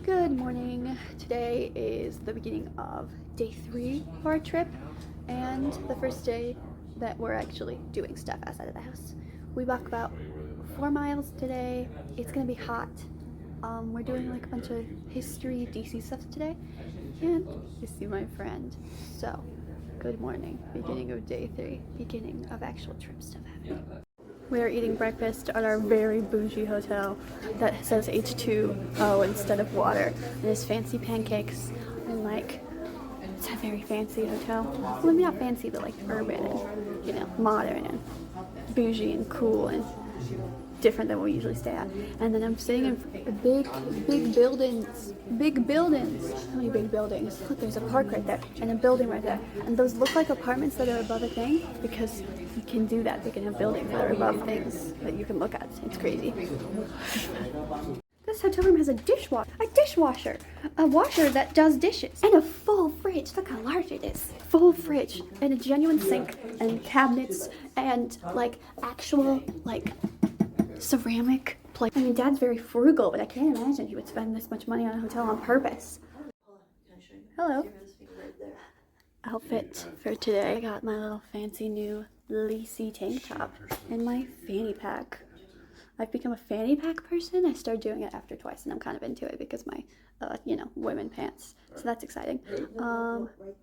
Good morning. Today is the beginning of day 3 of our trip and the first day that we're actually doing stuff outside of the house. We walk about 4 miles today. It's gonna be hot. We're doing like a bunch of history DC stuff today, and you see my friend. So, good morning. Beginning of day 3. Beginning of actual trip stuff happening. We are eating breakfast at our very bougie hotel that says H2O instead of water. There's fancy pancakes and it's a very fancy hotel. Well, maybe not fancy, but like urban and, modern and bougie and cool and different than what we usually stay at. And then I'm sitting in big buildings. Big buildings. How many big buildings? Look, there's a park right there and a building right there. And those look like apartments that are above a thing because you can do that. They can have buildings that are above things that you can look at. It's crazy. This hotel room has a dishwasher, a washer that does dishes, and a full fridge. Look how large it is. Full fridge and a genuine sink and cabinets and actual ceramic plate. I mean, Dad's very frugal, but I can't imagine he would spend this much money on a hotel on purpose. Hello. Outfit for today. I got my little fancy new lacy tank top and my fanny pack. I've become a fanny pack person. I started doing it after twice, and I'm kind of into it because my, women pants. So that's exciting.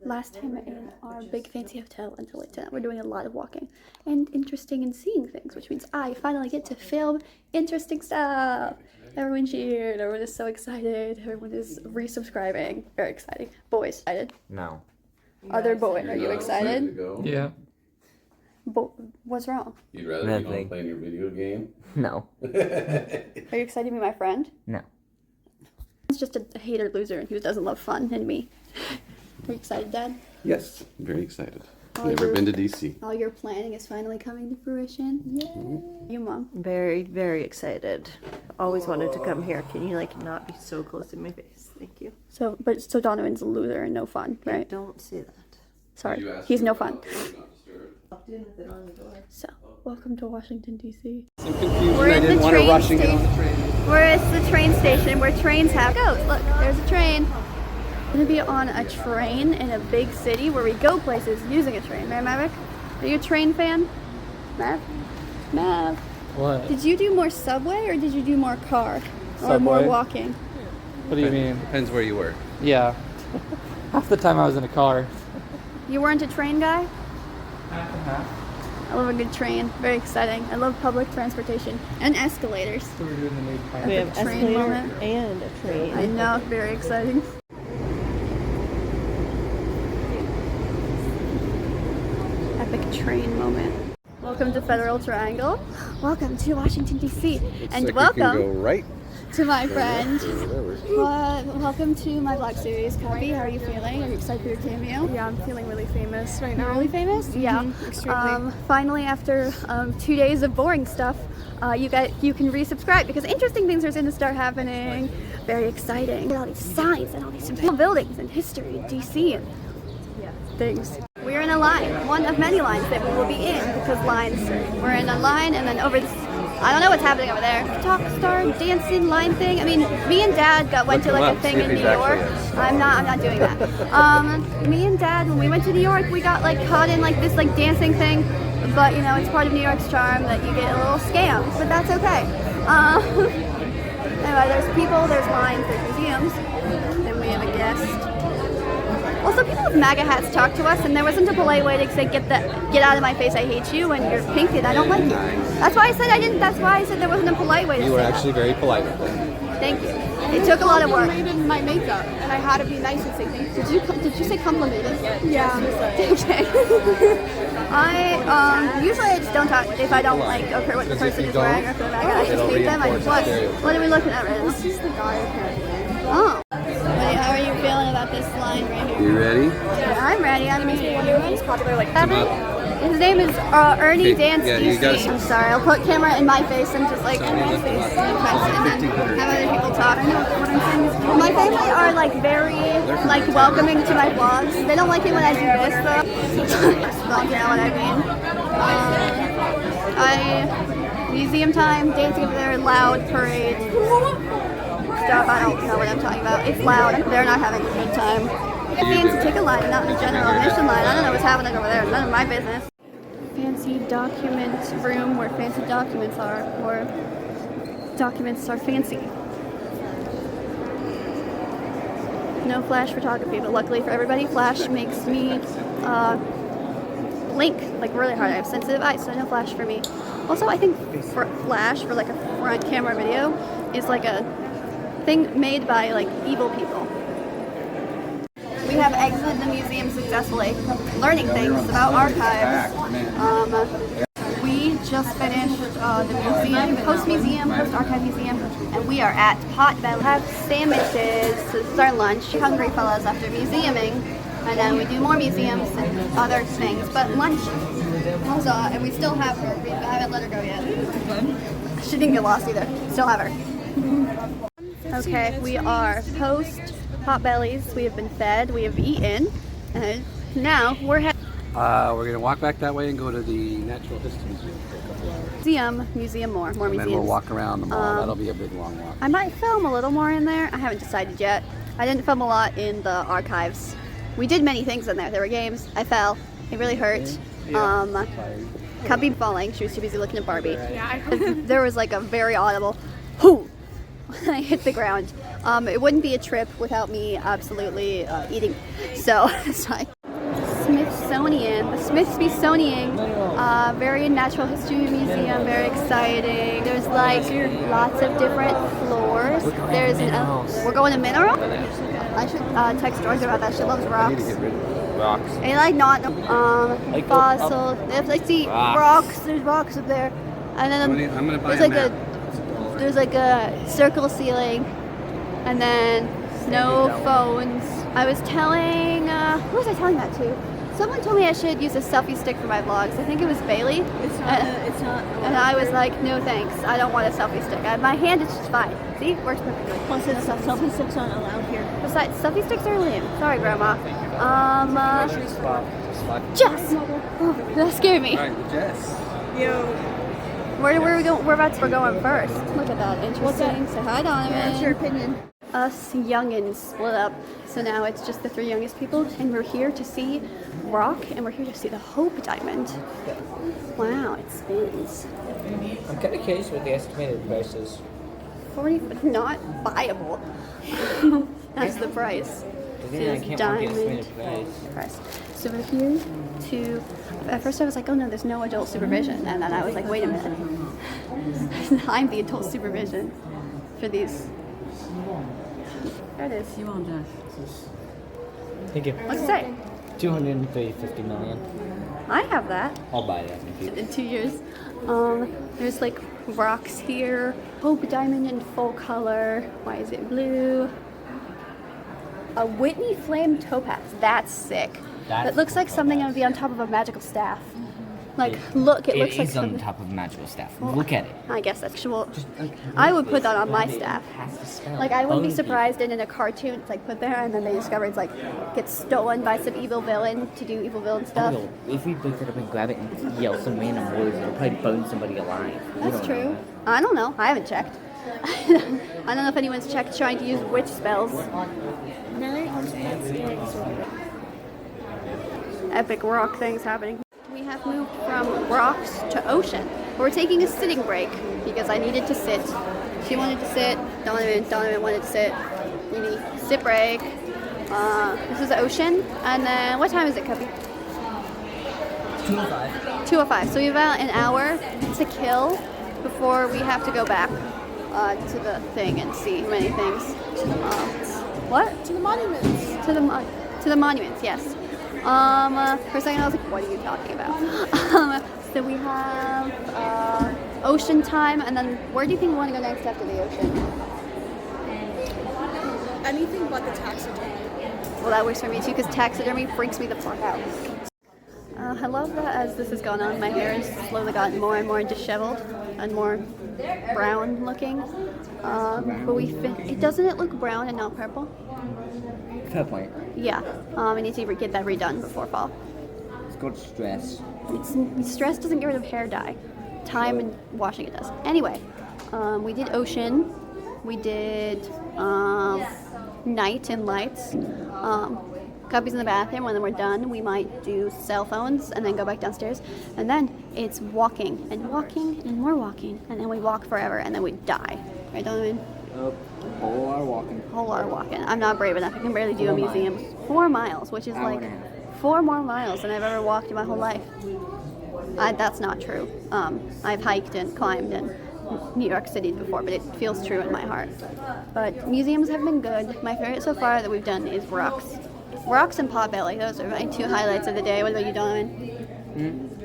Last time in our big fancy hotel until late tonight, we're doing a lot of walking and interesting and seeing things, which means I finally get to film interesting stuff. Everyone cheered. Everyone is so excited. Everyone is resubscribing. Very exciting. Boys, excited? No. Other boy, are you excited? Yeah. What's wrong? You'd rather be home playing your video game? No. Are you excited to be my friend? No. It's just a hater loser who doesn't love fun and me. Are you excited, Dad? Yes, I'm very excited. Never been to DC. All your planning is finally coming to fruition. Yay! You, Mom? Very, very excited. Always wanted to come here. Can you not be so close in my face? Thank you. So Donovan's a loser and no fun, right? Don't say that. Sorry, he's no fun. So, welcome to Washington, D.C. We're in the train station. We're at the train station where trains have goes. Look, there's a train. We're gonna be on a train in a big city where we go places using a train. Right, Maverick? Are you a train fan? Mav? What? Did you do more subway or did you do more car? Or Subway. more walking? What do you mean? Depends where you were. Yeah. Half the time I was in a car. You weren't a train guy? Half and half. I love a good train. Very exciting. I love public transportation and escalators. So we're doing the new pilot. We have Epic train escalator moment. and a train. I know, very exciting. Epic train moment. Welcome to Federal Triangle. Welcome to Washington, D.C. And welcome go right to my friend. whatever. Welcome to my vlog series. Copy, how are you feeling? Are you excited for your cameo? Yeah, I'm feeling really famous right You're now. really famous? Yeah. Extremely. Finally, after 2 days of boring stuff, you can resubscribe because interesting things are going to start happening. Very exciting. All these signs and all these buildings and history in DC and things. We're in a line, one of many lines that we will be in because we're in a line, and then over this, I don't know what's happening over there. Talk star dancing line thing. I mean, me and Dad went to a thing in New York. I'm not doing that. Me and Dad, when we went to New York, we got caught in this dancing thing. But it's part of New York's charm that you get a little scammed. But that's okay. Anyway, there's people, there's lines, there's museums, and we have a guest. Also, people with MAGA hats talk to us, and there wasn't a polite way to say, get out of my face, I hate you, and you're painted, I don't like you. That's why I said there wasn't a polite way to say You were that. actually very polite with them. Thank you. It took a lot of work. I made my makeup, and I had to be nice and say thank you. Did you say complimented? Yeah. Okay. Usually I just don't talk if I don't okay what the person is wearing or if they're MAGA. I just hate them. What are we looking at right now? This is the guy apparently. Oh. How are you feeling about this line right here? You ready? Yeah, I'm ready. I'm ready. He's popular His name is Ernie Okay, Dance yeah, you DC. gotta- I'm sorry. I'll put camera in my face and just in my face and then have other people talk. What I'm saying is, my family are very welcoming to my vlogs. They don't like it when I do this though. Well, you know what I mean. Museum time, dancing over there, loud parade. stuff. I don't know what I'm talking about. It's loud. They're not having a good time. A fancy ticket line, not the general admission line. I don't know what's happening over there. None of my business. Fancy document room where fancy documents are, or documents are fancy. No flash photography, but luckily for everybody, flash makes me blink like really hard. I have sensitive eyes, so no flash for me. Also, I think for flash for like a front camera video is like a thing made by like evil people. We have exited the museum successfully, learning things about archives. We just finished the museum, post-museum, post-archive museum, and we are at Potbelly. We have sandwiches, so this is our lunch. Hungry fellas after museuming, and then we do more museums and other things. But lunch, and we still have her. We haven't let her go yet. She didn't get lost either. Still have her. Okay, we are post Potbellies. We have been fed. We have eaten, and now we're heading. We're going to walk back that way and go to the Natural History Museum for a couple hours. Museum more And museums. then we'll walk around the mall. That'll be a big long walk. I might film a little more in there. I haven't decided yet. I didn't film a lot in the archives. We did many things in there. There were games. I fell. It really hurt. Cubby falling. She was too busy looking at Barbie. Yeah, There was like a very audible "hoo" when I hit the ground. It wouldn't be a trip without me absolutely eating. So it's like Smithsonian, the Smithsonian, very natural history museum, very exciting. There's like lots of different floors. There's we're going to mineral. I should text Georgia about that. She loves rocks. Rocks. And like not fossils. I see rocks. There's rocks up there, and then I'm gonna buy there's like a circle ceiling, and then no phones. I was telling who was I telling that to? Someone told me I should use a selfie stick for my vlogs. I think it was Bailey. It's not. And I was like, no thanks. I don't want a selfie stick. My hand is just fine. See, works perfectly. Plus, it's selfie sticks aren't allowed here. Besides, selfie sticks are lame. Sorry, Grandma. Jess. Oh, that scared me. Alright, Jess. Where are we going? We're going first. Look at that. Interesting. Say hi, Donovan. What's your opinion? Us youngins split up, so now it's just the 3 youngest people, and we're here to see rock, and we're here to see the Hope Diamond. Wow, it spins. I'm kind of curious what the estimated price is. 40, but not buyable. That's the price. Yeah, I can't Diamond find the estimated price. So we're here to. At first I was like, oh no, there's no adult supervision, and then I was like, wait a minute, I'm the adult supervision for these. There it is. You want that? Thank you. What's it say? 250 million. I have that. I'll buy that. Thank you. In 2 years. There's like rocks here. Hope Diamond in full color. Why is it blue? A Whitney Flame Topaz. That's sick. That looks like something that would be on top of a magical staff. Like, look, it looks like It is on something. top of magical staff. Look at it. I guess that's cool. I would put that on my staff. Like, I wouldn't be surprised in a cartoon it's like put there and then they discover it's like gets stolen by some evil villain to do evil villain stuff. If we pick it up and grab it and yell some random words, it'll probably bone somebody alive. That's true. I don't know. I haven't checked. I don't know if anyone's checked trying to use witch spells. Epic rock things happening. We have moved from rocks to ocean. We're taking a sitting break because I needed to sit. She wanted to sit. Donovan wanted to sit. Maybe sit break. This is the ocean. And then what time is it, Cubby? 205. 2:05. So we have about an hour to kill before we have to go back to the thing and see many things. What? To the monuments. To the monuments, yes. For a second I was like, what are you talking about? So we have ocean time, and then where do you think we want to go next after the ocean? Anything but the taxidermy. Well, that works for me too, because taxidermy freaks me the fuck out. I love that as this has gone on, my hair has slowly gotten more and more disheveled and more brown looking. But doesn't it look brown and not purple? Fair point. Yeah, I need to get that redone before fall. It's called stress. Stress doesn't get rid of hair dye. Time and washing it does. Anyway, we did ocean. We did night and lights. Guppy's in the bathroom. When we're done, we might do cell phones and then go back downstairs. And then it's walking and walking and more walking. And then we walk forever and then we die. Right, Donovan? Whole lot of walking. Whole lot of walking. I'm not brave enough. I can barely do a museum. 4 miles, which is like 4 more miles than I've ever walked in my whole life. That's not true. I've hiked and climbed in New York City before, but it feels true in my heart. But museums have been good. My favorite so far that we've done is rocks. Rocks and Potbelly. Those are my 2 highlights of the day. What about you, Donovan?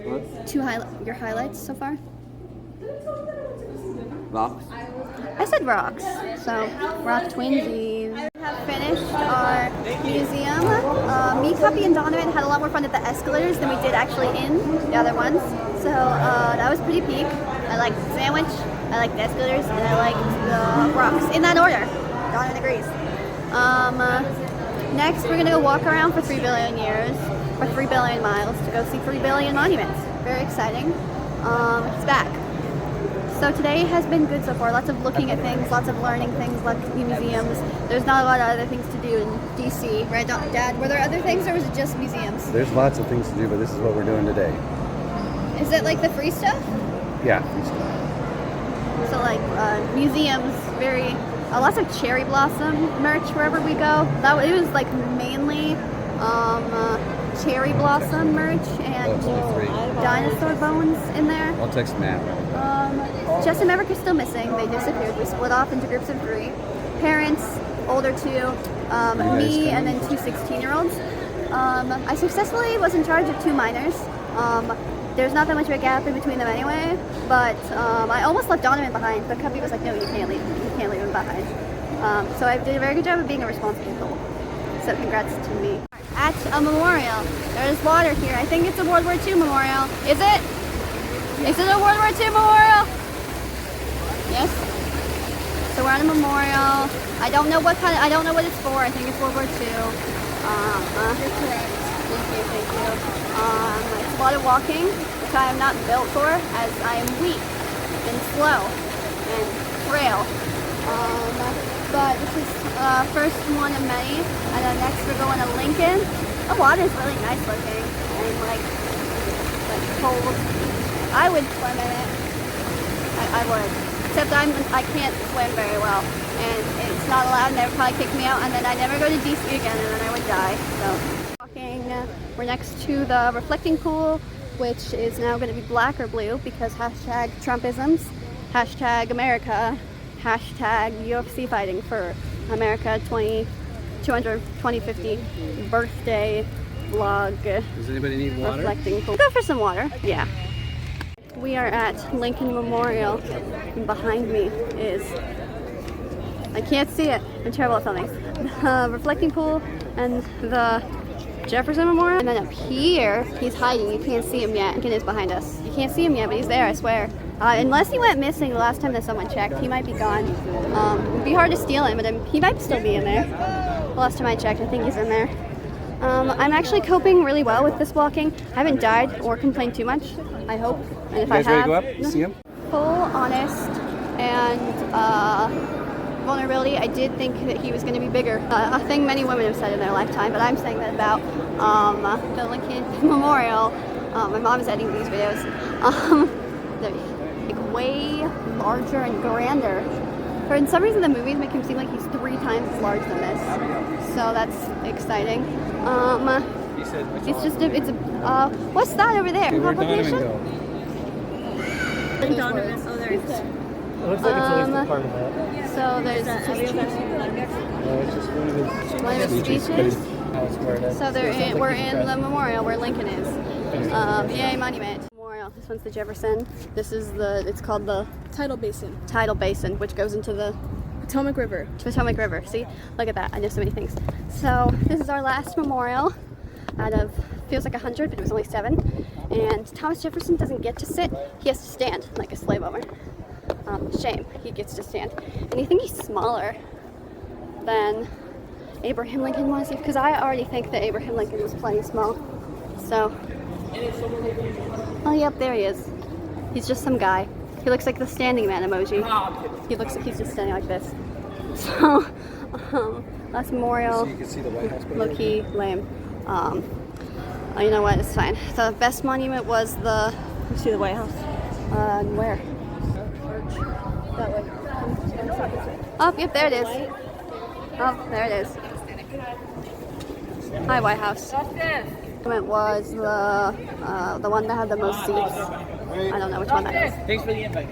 What? Your highlights so far? Rocks. I said rocks. So, rock twinsies. We have finished our museum. Me, Cuppy, and Donovan had a lot more fun at the escalators than we did actually in the other ones. So, that was pretty peak. I liked the sandwich, I liked the escalators, and I liked the rocks. In that order. Donovan agrees. Next, we're going to go walk around for 3 billion years, or 3 billion miles, to go see 3 billion monuments. Very exciting. It's back. So today has been good so far. Lots of looking at things, lots of learning things, lots of new museums. There's not a lot of other things to do in DC, right, Dad? Were there other things, or was it just museums? There's lots of things to do, but this is what we're doing today. Is it like the free stuff? Yeah. So like museums, lots of cherry blossom merch wherever we go. It was like mainly cherry blossom merch and dinosaur bones in there. I'll text Matt. Jess and Maverick are still missing. They disappeared. We split off into groups of 3. Parents, older 2, me, and then 2 16-year-olds. I successfully was in charge of 2 minors. There's not that much of a gap in between them anyway, but I almost left Donovan behind, but Cuppy was like, no, you can't leave him behind. So I did a very good job of being a responsible adult. So congrats to me. At a memorial. There's water here. I think it's a World War II memorial. Is it? Is it a World War II memorial? Yes. So we're at a memorial. I don't know what it's for. I think it's World War II. You're correct. Thank you. It's a lot of walking, which I am not built for, as I am weak and slow and frail. But this is first one of many, and then next we're going to Lincoln. The water's really nice looking and like cold. I would swim in it. I would. Except I can't swim very well, and it's not allowed, and they would probably kick me out, and then I'd never go to DC again, and then I would die. So walking, we're next to the reflecting pool, which is now going to be black or blue because hashtag Trumpisms, hashtag America, hashtag UFC fighting for America 2050 birthday vlog. Does anybody need water? Reflecting pool. Go for some water. Yeah. We are at Lincoln Memorial, and behind me is, I can't see it, I'm terrible at filming, the reflecting pool and the Jefferson Memorial. And then up here, he's hiding, you can't see him yet. Lincoln is behind us. You can't see him yet, but he's there, I swear. Unless he went missing the last time that someone checked, he might be gone. It'd be hard to steal him, but he might still be in there. The last time I checked, I think he's in there. I'm actually coping really well with this walking. I haven't died or complained too much, I hope. And if You guys I ready have, to go up? See him? full honest and vulnerability, I did think that he was going to be bigger. A thing many women have said in their lifetime, but I'm saying that about the Lincoln Memorial. My mom is editing these videos. They're like way larger and grander. For some reason, the movies make him seem like he's 3 times as large than this. So that's exciting. It's just what's that over there? Where'd Donovan go? Donovan. Oh, there it is. It looks like it's at least a part of that. So there's No, it's just one of his one of his speeches. house where it is. So it sounds like we're he's in the dressed. memorial where Lincoln is. Yay, monument. Memorial. This one's the Jefferson. This is it's called the Tidal basin. Tidal Basin, which goes into the Potomac River. Potomac River. See, look at that. I know so many things. So this is our last memorial out of, feels like 100, but it was only 7. And Thomas Jefferson doesn't get to sit. He has to stand like a slave owner. Shame. He gets to stand. And you think he's smaller than Abraham Lincoln was? Because I already think that Abraham Lincoln was plenty small. So, oh yep, there he is. He's just some guy. He looks like the standing man emoji. He looks like he's just standing like this. So, last memorial, So you can see the White House. low-key lame. You know what? It's fine. The best monument was the. You see the White House? Where? That way. Oh, yep, there it is. Oh, there it is. Hi, White House. Monument was the one that had the most seats. I don't know which one that is. Thanks for the invite.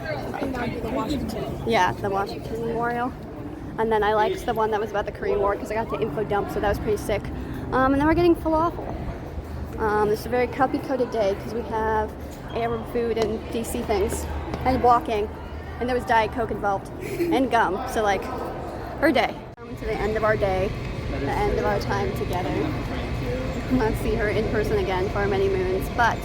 Yeah, the Washington Memorial. And then I liked the one that was about the Korean War because I got to info dump, so that was pretty sick. And then we're getting falafel. This is a very copy-coded day because we have Arab food and DC things and walking, and there was Diet Coke involved and gum. So like, her day. To the end of our day, the end of our time together. I'm gonna see her in person again for many moons, but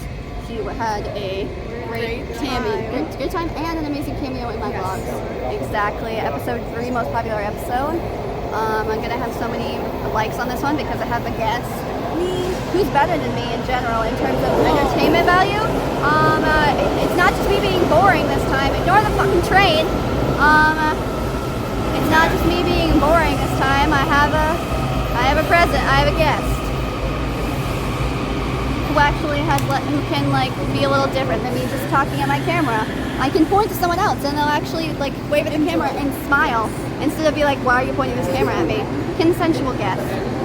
she had a great time and an amazing cameo in my vlogs. Exactly, episode 3, most popular episode. I'm gonna have so many likes on this one because I have a guest who's better than me in general in terms of entertainment value. It's not just me being boring this time. Ignore the fucking train. It's not just me being boring this time. I have a present. I have a guest who actually who can like be a little different than me just talking at my camera. I can point to someone else and they'll actually like wave at the camera and smile instead of be like, why are you pointing this camera at me? Consensual guest.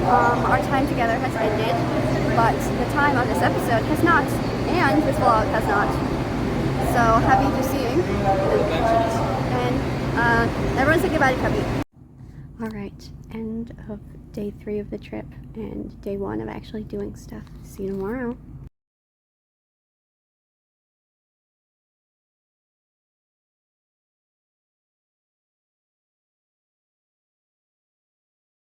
Our time together has ended, but the time on this episode has not, and this vlog has not. So happy to see you. And everyone say goodbye to Cubby. Alright, end of day 3 of the trip and day 1 of actually doing stuff. See you tomorrow.